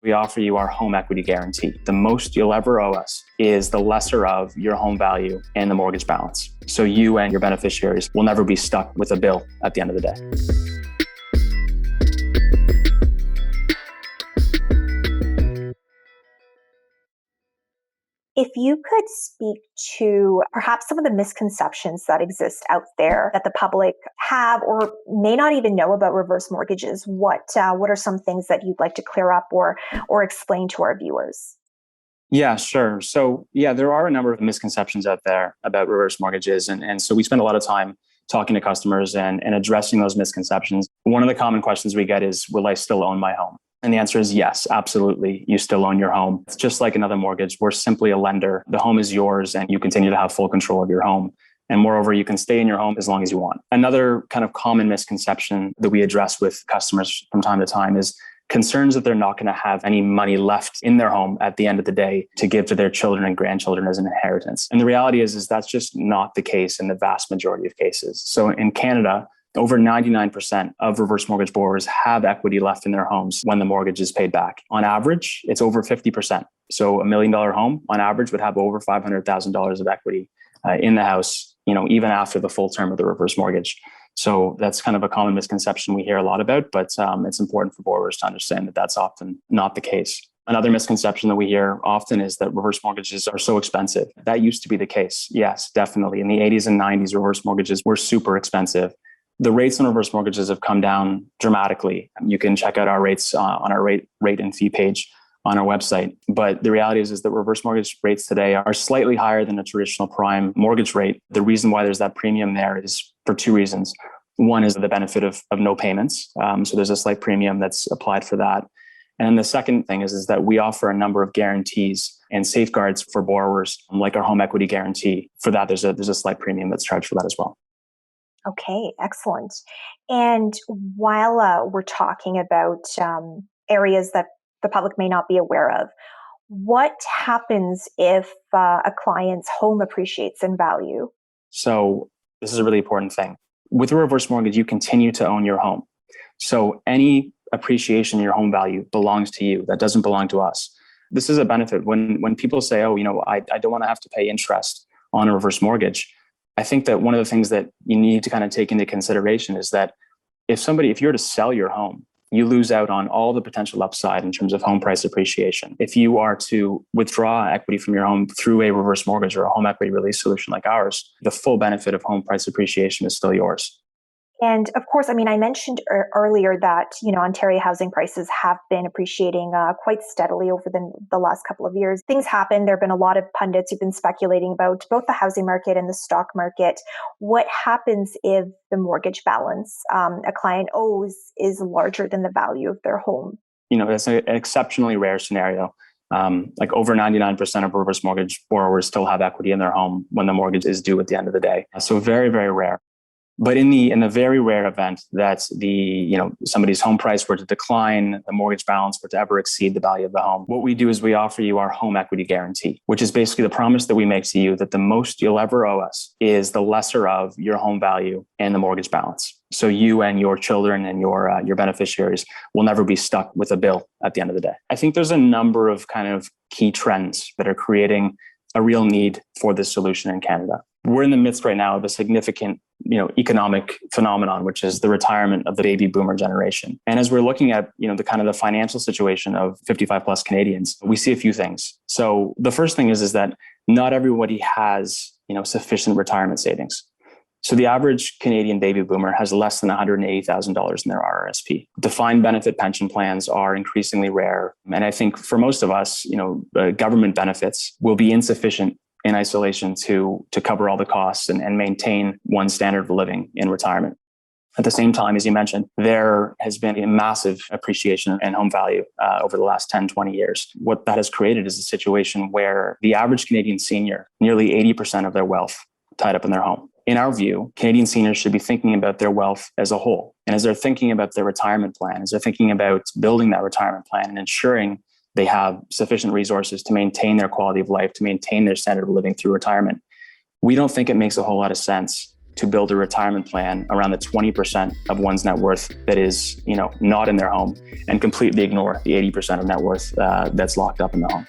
We offer you our home equity guarantee. The most you'll ever owe us is the lesser of your home value and the mortgage balance. So you and your beneficiaries will never be stuck with a bill at the end of the day. If you could speak to perhaps some of the misconceptions that exist out there that the public have or may not even know about reverse mortgages, what are some things that you'd like to clear up or explain to our viewers? Yeah, sure. So there are a number of misconceptions out there about reverse mortgages. And so we spend a lot of time talking to customers and addressing those misconceptions. One of the common questions we get is, will I still own my home? And the answer is yes, absolutely. You still own your home. It's just like another mortgage. We're simply a lender. The home is yours and you continue to have full control of your home. And moreover, you can stay in your home as long as you want. Another kind of common misconception that we address with customers from time to time is concerns that they're not going to have any money left in their home at the end of the day to give to their children and grandchildren as an inheritance. And the reality is that's just not the case in the vast majority of cases. So in Canada, over 99% of reverse mortgage borrowers have equity left in their homes when the mortgage is paid back. On average, it's over 50%. So $1 million home on average would have over $500,000 of equity in the house, even after the full term of the reverse mortgage. So that's kind of a common misconception we hear a lot about, but it's important for borrowers to understand that that's often not the case. Another misconception that we hear often is that reverse mortgages are so expensive. That used to be the case. Yes, definitely. In the 80s and 90s, reverse mortgages were super expensive. The rates on reverse mortgages have come down dramatically. You can check out our rates on our rate and fee page on our website. But the reality is that reverse mortgage rates today are slightly higher than a traditional prime mortgage rate. The reason why there's that premium there is for two reasons. One is the benefit of no payments. So there's a slight premium that's applied for that. And then the second thing is that we offer a number of guarantees and safeguards for borrowers, like our home equity guarantee. For that, there's a slight premium that's charged for that as well. Okay, excellent. And while we're talking about areas that the public may not be aware of, what happens if a client's home appreciates in value? So this is a really important thing. With a reverse mortgage, you continue to own your home. So any appreciation in your home value belongs to you. That doesn't belong to us. This is a benefit. When people say, I don't want to have to pay interest on a reverse mortgage, I think that one of the things that you need to kind of take into consideration is that if you were to sell your home, you lose out on all the potential upside in terms of home price appreciation. If you are to withdraw equity from your home through a reverse mortgage or a home equity release solution like ours, the full benefit of home price appreciation is still yours. And of course, I mentioned earlier that, Ontario housing prices have been appreciating quite steadily over the last couple of years. Things happen. There have been a lot of pundits who've been speculating about both the housing market and the stock market. What happens if the mortgage balance a client owes is larger than the value of their home? That's an exceptionally rare scenario. Like over 99% of reverse mortgage borrowers still have equity in their home when the mortgage is due at the end of the day. So very, very rare. But in the very rare event that somebody's home price were to decline, the mortgage balance were to ever exceed the value of the home, what we do is we offer you our home equity guarantee, which is basically the promise that we make to you that the most you'll ever owe us is the lesser of your home value and the mortgage balance. So you and your children and your beneficiaries will never be stuck with a bill at the end of the day. I think there's a number of kind of key trends that are creating a real need for this solution in Canada. We're in the midst right now of a significant, economic phenomenon, which is the retirement of the baby boomer generation. And as we're looking at, the financial situation of 55 plus Canadians, we see a few things. So the first thing is that not everybody has, sufficient retirement savings. So the average Canadian baby boomer has less than $180,000 in their RRSP. Defined benefit pension plans are increasingly rare. And I think for most of us, government benefits will be insufficient in isolation to cover all the costs and maintain one standard of living in retirement. At the same time, as you mentioned, there has been a massive appreciation in home value over the last 10, 20 years. What that has created is a situation where the average Canadian senior, nearly 80% of their wealth tied up in their home. In our view, Canadian seniors should be thinking about their wealth as a whole. And as they're thinking about their retirement plan, as they're thinking about building that retirement plan and ensuring they have sufficient resources to maintain their quality of life, to maintain their standard of living through retirement, we don't think it makes a whole lot of sense to build a retirement plan around the 20% of one's net worth that is, not in their home, and completely ignore the 80% of net worth that's locked up in the home.